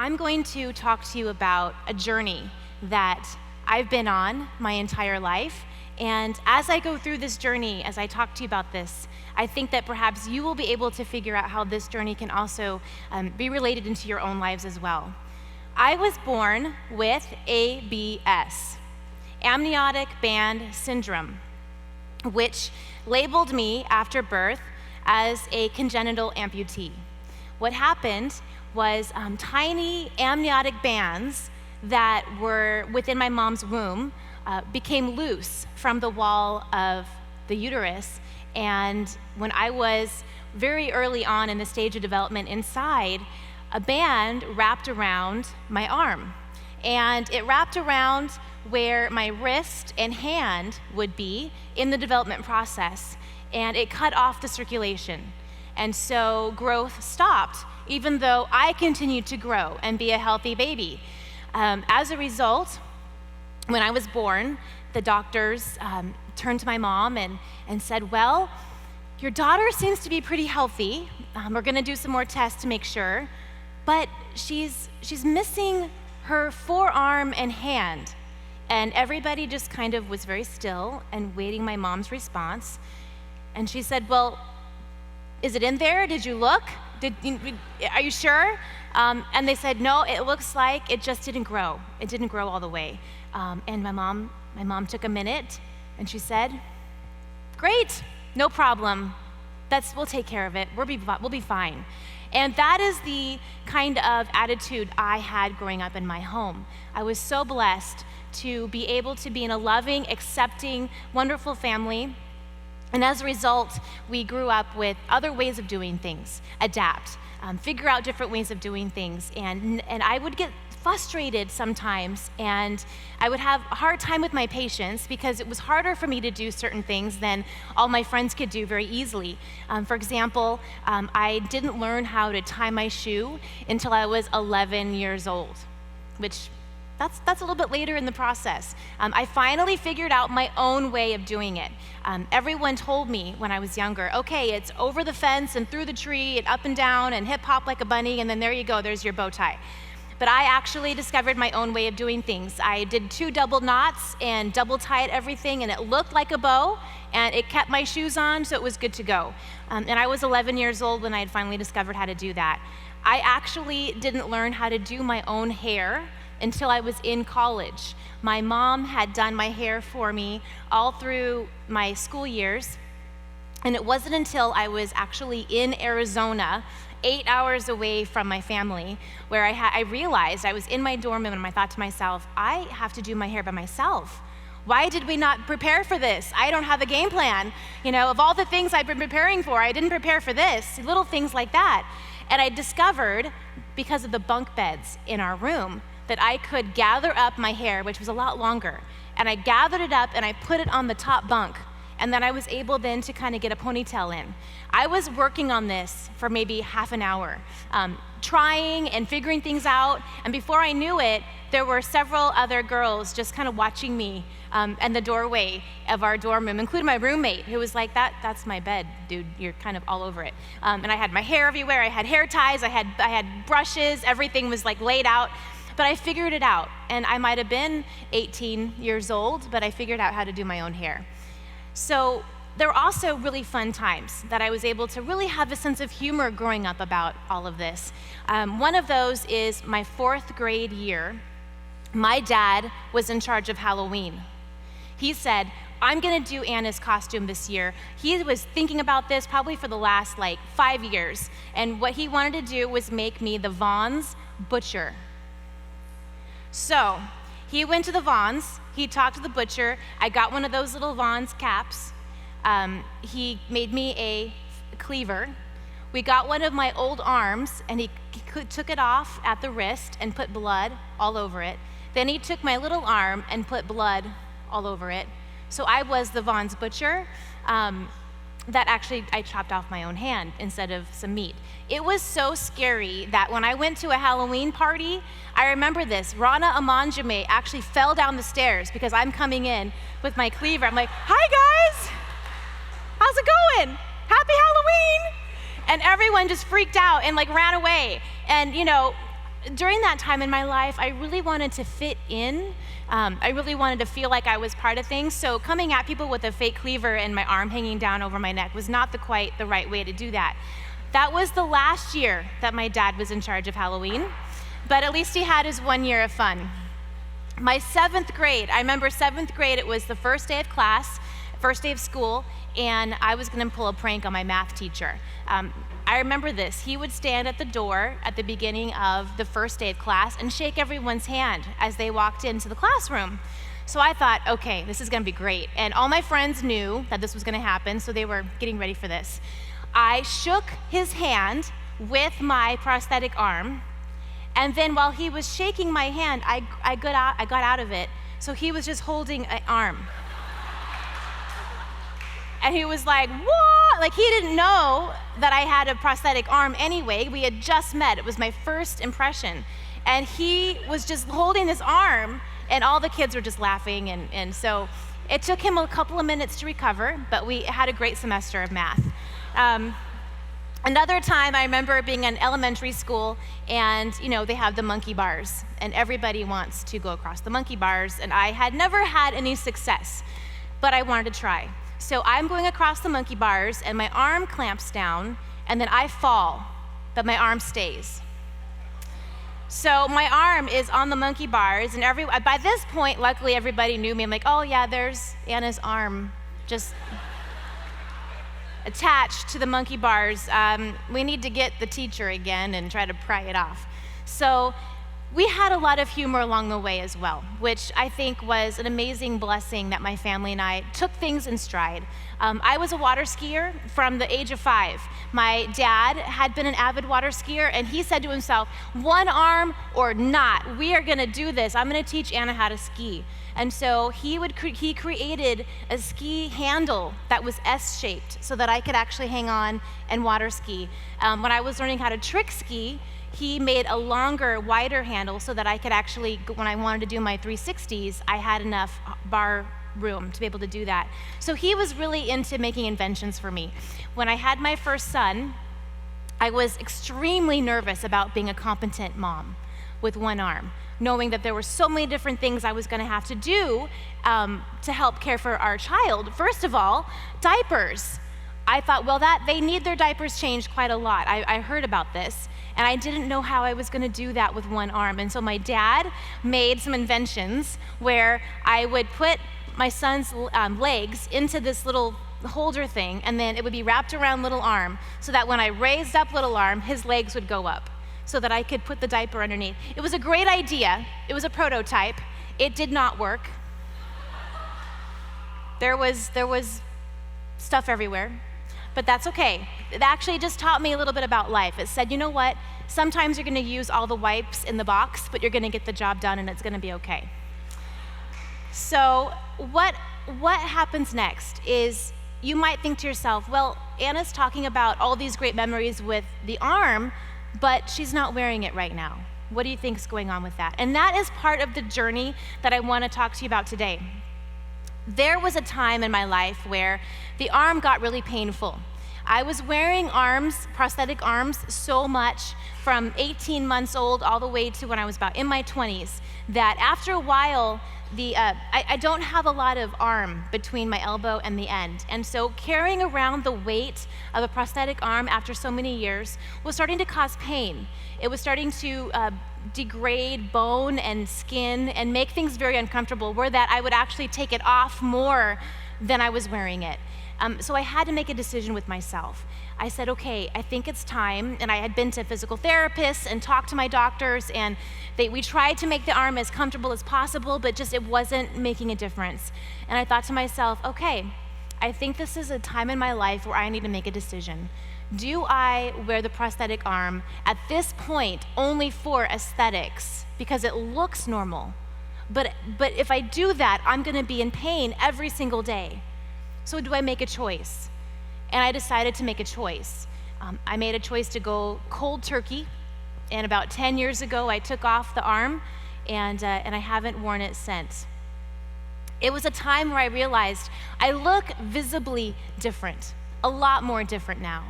I'm going to talk to you about a journey that I've been on my entire life. And as I go through this journey, as I talk to you about this, I think that perhaps you will be able to figure out how this journey can also be related into your own lives as well. I was born with ABS, amniotic band syndrome, which labeled me after birth as a congenital amputee. What happened was tiny amniotic bands that were within my mom's womb became loose from the wall of the uterus. And when I was very early on in the stage of development inside, a band wrapped around my arm. And it wrapped around where my wrist and hand would be in the development process. And it cut off the circulation. And so growth stopped, even though I continued to grow and be a healthy baby. As a result, when I was born, the doctors turned to my mom and said, well, your daughter seems to be pretty healthy. We're gonna do some more tests to make sure, but she's missing her forearm and hand. And everybody just kind of was very still and waiting my mom's response. And she said, well, is it in there? Did you look? Are you sure? And they said, no, it looks like it just didn't grow. It didn't grow all the way. And my mom took a minute and she said, great, no problem. We'll take care of it. We'll be fine. And that is the kind of attitude I had growing up in my home. I was so blessed to be able to be in a loving, accepting, wonderful family. And as a result, we grew up with other ways of doing things, adapt, figure out different ways of doing things. And I would get frustrated sometimes, and I would have a hard time with my patients because it was harder for me to do certain things than all my friends could do very easily. For example, I didn't learn how to tie my shoe until I was 11 years old, which that's a little bit later in the process. I finally figured out my own way of doing it. Everyone told me when I was younger, okay, it's over the fence and through the tree and up and down and hip hop like a bunny, and then there you go, there's your bow tie. But I actually discovered my own way of doing things. I did 2 double knots and double tied everything, and it looked like a bow, and it kept my shoes on, so it was good to go. And I was 11 years old when I had finally discovered how to do that. I actually didn't learn how to do my own hair until I was in college. My mom had done my hair for me all through my school years, and it wasn't until I was actually in Arizona, 8 hours away from my family, where I realized I was in my dorm room and I thought to myself, I have to do my hair by myself. Why did we not prepare for this? I don't have a game plan. Of all the things I've been preparing for, I didn't prepare for this, little things like that. And I discovered, because of the bunk beds in our room, that I could gather up my hair, which was a lot longer, and I gathered it up and I put it on the top bunk. And then I was able then to kind of get a ponytail in. I was working on this for maybe half an hour, trying and figuring things out. And before I knew it, there were several other girls just kind of watching me in the doorway of our dorm room, including my roommate, who was like, that's my bed, dude, you're kind of all over it. And I had my hair everywhere, I had hair ties, I had brushes, everything was like laid out. But I figured it out. And I might have been 18 years old, but I figured out how to do my own hair. So there were also really fun times that I was able to really have a sense of humor growing up about all of this. One of those is my 4th grade year. My dad was in charge of Halloween. He said, I'm gonna do Anna's costume this year. He was thinking about this probably for the last 5 years. And what he wanted to do was make me the Vaughn's butcher. So he went to the Vaughn's, he talked to the butcher, I got one of those little Vaughn's caps. He made me a cleaver. We got one of my old arms and he took it off at the wrist and put blood all over it. Then he took my little arm and put blood all over it. So I was the Vaughn's butcher. That actually, I chopped off my own hand instead of some meat. It was so scary that when I went to a Halloween party, I remember this, Rana Amanjame actually fell down the stairs because I'm coming in with my cleaver. I'm like, hi guys, how's it going? Happy Halloween! And everyone just freaked out and ran away. And during that time in my life, I really wanted to fit in. I really wanted to feel like I was part of things. So coming at people with a fake cleaver and my arm hanging down over my neck was not quite the right way to do that. That was the last year that my dad was in charge of Halloween, but at least he had his 1 year of fun. My 7th grade, I remember 7th grade, it was the first day of class, first day of school, and I was gonna pull a prank on my math teacher. I remember this. He would stand at the door at the beginning of the first day of class and shake everyone's hand as they walked into the classroom. So I thought, okay, this is gonna be great. And all my friends knew that this was gonna happen, so they were getting ready for this. I shook his hand with my prosthetic arm, and then while he was shaking my hand, I got out of it, so he was just holding an arm. And he was like, what? Like, he didn't know that I had a prosthetic arm anyway. We had just met. It was my first impression. And he was just holding his arm, and all the kids were just laughing. And so it took him a couple of minutes to recover, but we had a great semester of math. Another time, I remember being in elementary school, and they have the monkey bars, and everybody wants to go across the monkey bars, and I had never had any success, but I wanted to try. So I'm going across the monkey bars, and my arm clamps down, and then I fall, but my arm stays. So my arm is on the monkey bars, and by this point, luckily everybody knew me. I'm like, oh yeah, there's Anna's arm just attached to the monkey bars. We need to get the teacher again and try to pry it off. So we had a lot of humor along the way as well, which I think was an amazing blessing that my family and I took things in stride. I was a water skier from the age of 5. My dad had been an avid water skier, and he said to himself, one arm or not, we are gonna do this. I'm gonna teach Anna how to ski. And so he created a ski handle that was S-shaped so that I could actually hang on and water ski. When I was learning how to trick ski, he made a longer, wider handle so that I could actually, when I wanted to do my 360s, I had enough bar room to be able to do that. So he was really into making inventions for me. When I had my first son, I was extremely nervous about being a competent mom with one arm, knowing that there were so many different things I was gonna have to do to help care for our child. First of all, diapers. I thought, well, they need their diapers changed quite a lot. I heard about this, and I didn't know how I was gonna do that with one arm. And so my dad made some inventions where I would put my son's legs into this little holder thing, and then it would be wrapped around little arm, so that when I raised up little arm, his legs would go up, so that I could put the diaper underneath. It was a great idea. It was a prototype. It did not work. There was stuff everywhere. But that's okay. It actually just taught me a little bit about life. It said, you know what? Sometimes you're gonna use all the wipes in the box, but you're gonna get the job done, and it's gonna be okay. So what happens next is you might think to yourself, well, Anna's talking about all these great memories with the arm, but she's not wearing it right now. What do you think is going on with that? And that is part of the journey that I wanna talk to you about today. There was a time in my life where the arm got really painful. I was wearing prosthetic arms so much from 18 months old all the way to when I was about in my 20s, that after a while, I don't have a lot of arm between my elbow and the end. And so carrying around the weight of a prosthetic arm after so many years was starting to cause pain. It was starting to degrade bone and skin and make things very uncomfortable, where that I would actually take it off more than I was wearing it. So I had to make a decision with myself. I said, okay, I think it's time, and I had been to physical therapists and talked to my doctors, and we tried to make the arm as comfortable as possible, but just it wasn't making a difference. And I thought to myself, okay, I think this is a time in my life where I need to make a decision. Do I wear the prosthetic arm at this point only for aesthetics because it looks normal? But if I do that, I'm gonna be in pain every single day. So do I make a choice? And I decided to make a choice. I made a choice to go cold turkey, and about 10 years ago, I took off the arm, and I haven't worn it since. It was a time where I realized I look visibly different, a lot more different now.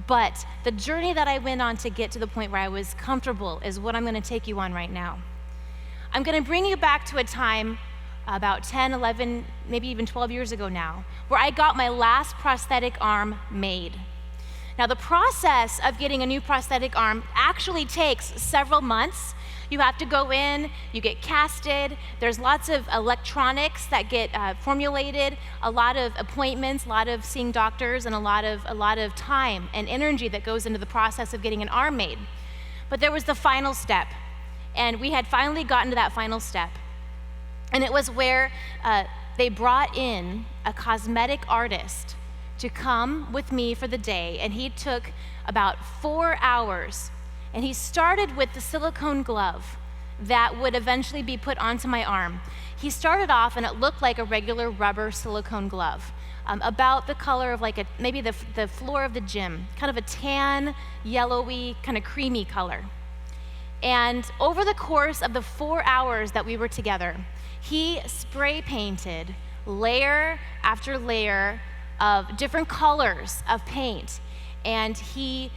But the journey that I went on to get to the point where I was comfortable is what I'm going to take you on right now. I'm going to bring you back to a time about 10, 11, maybe even 12 years ago now, where I got my last prosthetic arm made. Now, the process of getting a new prosthetic arm actually takes several months. You have to go in, you get casted, there's lots of electronics that get formulated, a lot of appointments, a lot of seeing doctors, and a lot of time and energy that goes into the process of getting an arm made. But there was the final step, and we had finally gotten to that final step. And it was where they brought in a cosmetic artist to come with me for the day, and he took about 4 hours, and he started with the silicone glove that would eventually be put onto my arm. He started off, and it looked like a regular rubber silicone glove, about the color of like maybe the floor of the gym, kind of a tan, yellowy, kind of creamy color. And over the course of the 4 hours that we were together, he spray painted layer after layer of different colors of paint, and he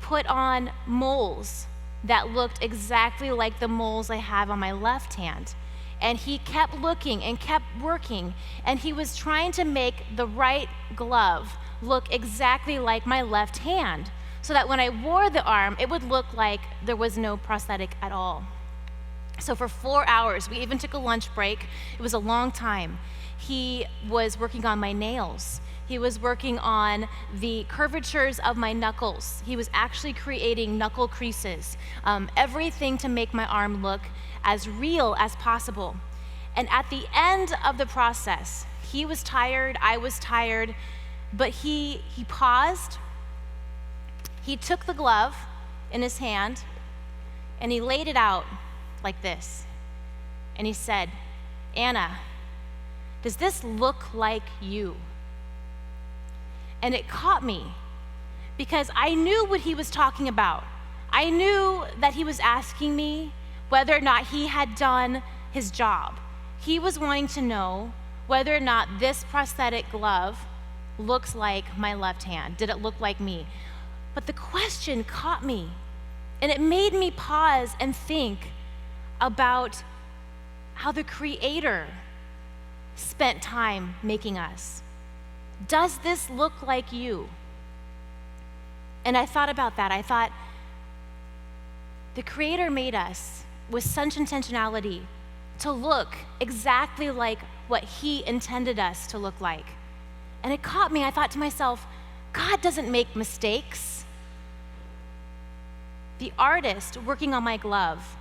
put on moles that looked exactly like the moles I have on my left hand. And he kept looking and kept working, and he was trying to make the right glove look exactly like my left hand, so that when I wore the arm, it would look like there was no prosthetic at all. So for 4 hours, we even took a lunch break. It was a long time. He was working on my nails. He was working on the curvatures of my knuckles. He was actually creating knuckle creases, everything to make my arm look as real as possible. And at the end of the process, he was tired, I was tired, but he paused. He took the glove in his hand, and he laid it out like this. And he said, "Anna, does this look like you?" And it caught me, because I knew what he was talking about. I knew that he was asking me whether or not he had done his job. He was wanting to know whether or not this prosthetic glove looks like my left hand. Did it look like me? But the question caught me, and it made me pause and think about how the Creator spent time making us. Does this look like you? And I thought about that. I thought, the Creator made us with such intentionality to look exactly like what He intended us to look like. And it caught me. I thought to myself, God doesn't make mistakes. The artist working on my glove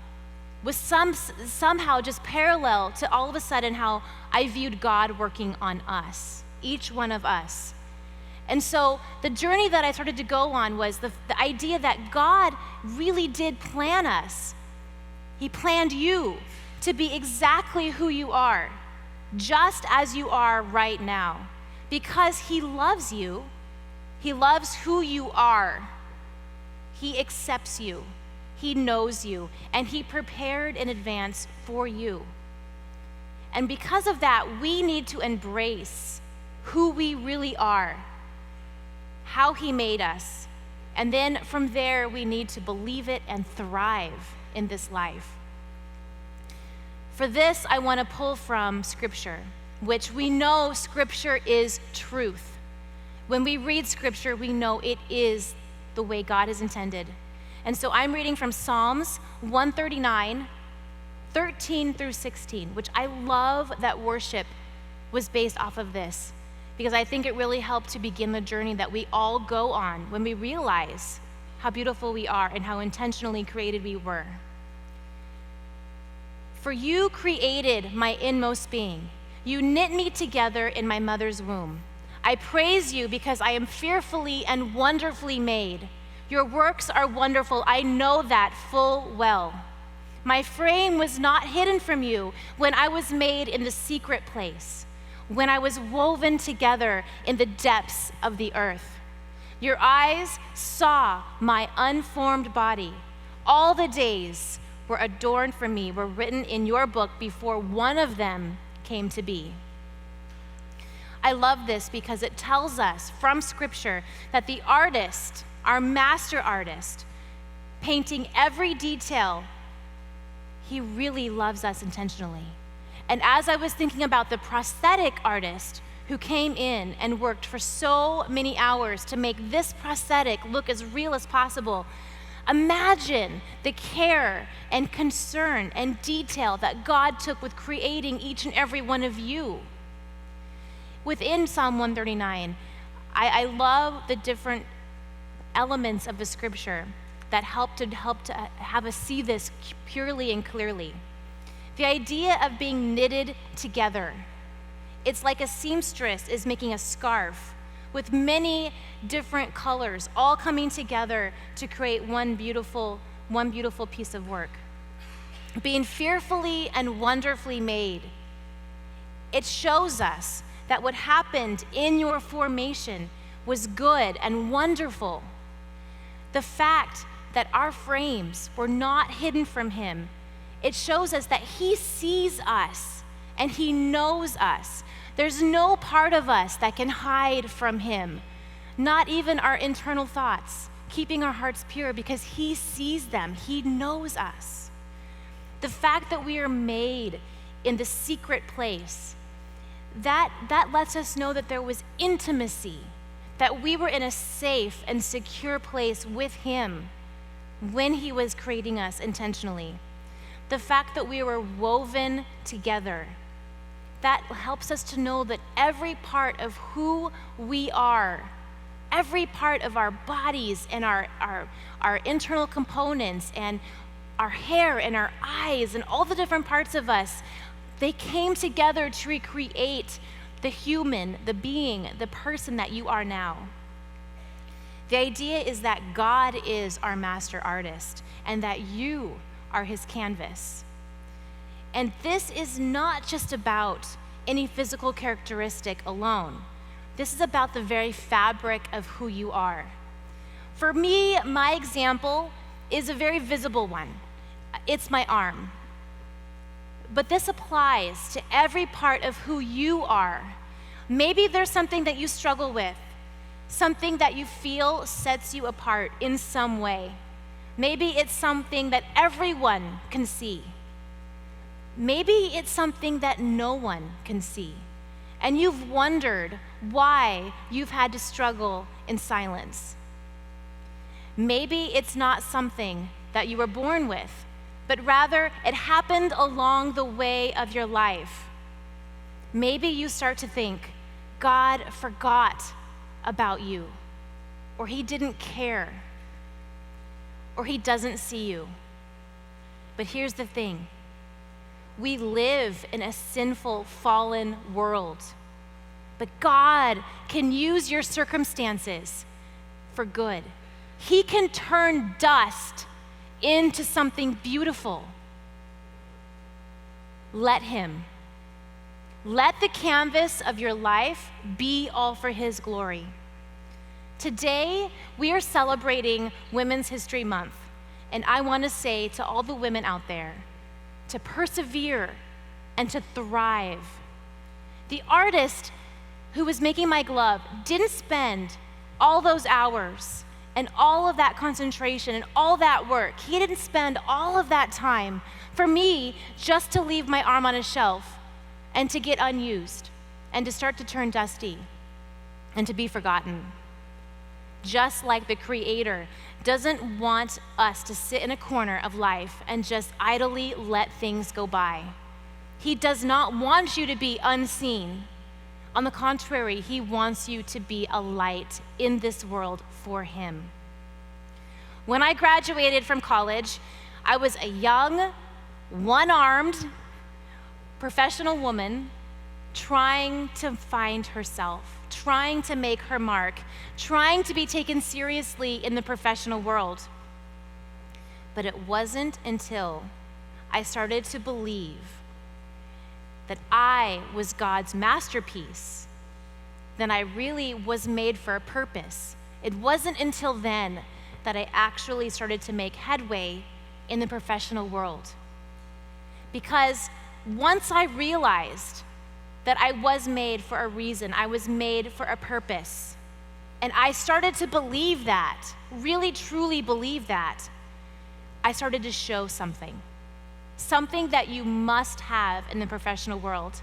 was somehow just parallel to all of a sudden how I viewed God working on us, each one of us. And so the journey that I started to go on was the idea that God really did plan us. He planned you to be exactly who you are, just as you are right now, because He loves you. He loves who you are. He accepts you. He knows you, and He prepared in advance for you. And because of that, we need to embrace who we really are, how He made us, and then from there, we need to believe it and thrive in this life. For this, I want to pull from Scripture, which we know Scripture is truth. When we read Scripture, we know it is the way God has intended. And so I'm reading from Psalms 139, 13 through 16, which I love that worship was based off of this, because I think it really helped to begin the journey that we all go on when we realize how beautiful we are and how intentionally created we were. For you created my inmost being. You knit me together in my mother's womb. I praise you because I am fearfully and wonderfully made. Your works are wonderful. I know that full well. My frame was not hidden from you when I was made in the secret place, when I was woven together in the depths of the earth. Your eyes saw my unformed body. All the days were adorned for me, were written in your book before one of them came to be. I love this because it tells us from Scripture that the artist, our master artist, painting every detail, he really loves us intentionally. And as I was thinking about the prosthetic artist who came in and worked for so many hours to make this prosthetic look as real as possible, imagine the care and concern and detail that God took with creating each and every one of you. Within Psalm 139, I love the different elements of the Scripture that help to have us see this purely and clearly. The idea of being knitted together. It's like a seamstress is making a scarf with many different colors all coming together to create one beautiful piece of work. Being fearfully and wonderfully made. It shows us that what happened in your formation was good and wonderful. The fact that our frames were not hidden from him, it shows us that he sees us and he knows us. There's no part of us that can hide from him, not even our internal thoughts, keeping our hearts pure because he sees them, he knows us. The fact that we are made in the secret place, that lets us know that there was intimacy, that we were in a safe and secure place with him when he was creating us intentionally. The fact that we were woven together, that helps us to know that every part of who we are, every part of our bodies and our internal components and our hair and our eyes and all the different parts of us, they came together to recreate the human, the being, the person that you are now. The idea is that God is our master artist and that you are his canvas. And this is not just about any physical characteristic alone. This is about the very fabric of who you are. For me, my example is a very visible one. It's my arm. But this applies to every part of who you are. Maybe there's something that you struggle with, something that you feel sets you apart in some way. Maybe it's something that everyone can see. Maybe it's something that no one can see. And you've wondered why you've had to struggle in silence. Maybe it's not something that you were born with, but rather it happened along the way of your life. Maybe you start to think, God forgot about you, or he didn't care, or he doesn't see you. But here's the thing. We live in a sinful, fallen world, but God can use your circumstances for good. He can turn dust into something beautiful. Let him. Let the canvas of your life be all for his glory. Today, we are celebrating Women's History Month, and I want to say to all the women out there to persevere and to thrive. The artist who was making my glove didn't spend all those hours and all of that concentration and all that work. He didn't spend all of that time for me just to leave my arm on a shelf and to get unused and to start to turn dusty and to be forgotten. Just like the Creator doesn't want us to sit in a corner of life and just idly let things go by. He does not want you to be unseen. On the contrary, he wants you to be a light in this world for him. When I graduated from college, I was a young, one-armed, professional woman trying to find herself, trying to make her mark, trying to be taken seriously in the professional world. But it wasn't until I started to believe that I was God's masterpiece, that I really was made for a purpose. It wasn't until then that I actually started to make headway in the professional world. Because once I realized that I was made for a reason. I was made for a purpose. And I started to believe that, really truly believe that. I started to show something that you must have in the professional world.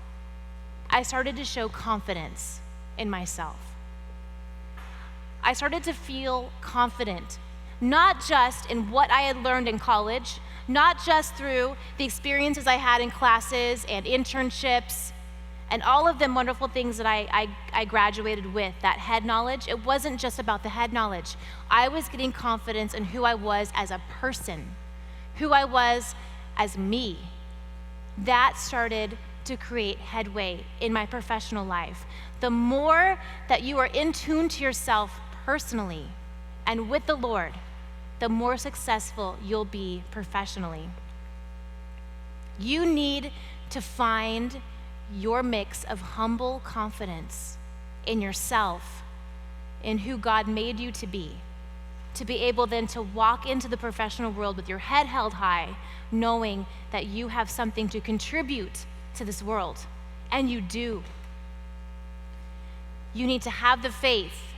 I started to show confidence in myself. I started to feel confident, not just in what I had learned in college, not just through the experiences I had in classes and internships and all of the wonderful things that I graduated with, that head knowledge. It wasn't just about the head knowledge. I was getting confidence in who I was as a person, who I was as me. That started to create headway in my professional life. The more that you are in tune to yourself personally and with the Lord, the more successful you'll be professionally. You need to find your mix of humble confidence in yourself, in who God made you to be able then to walk into the professional world with your head held high, knowing that you have something to contribute to this world, and you do. You need to have the faith.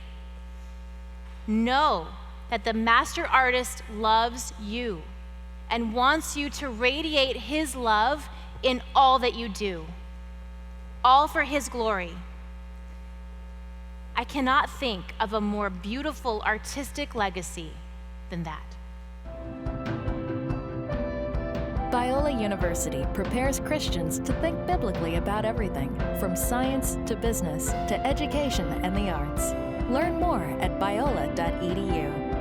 Know that the master artist loves you and wants you to radiate his love in all that you do, all for his glory. I cannot think of a more beautiful artistic legacy than that. Biola University prepares Christians to think biblically about everything, from science to business to education and the arts. Learn more at biola.edu.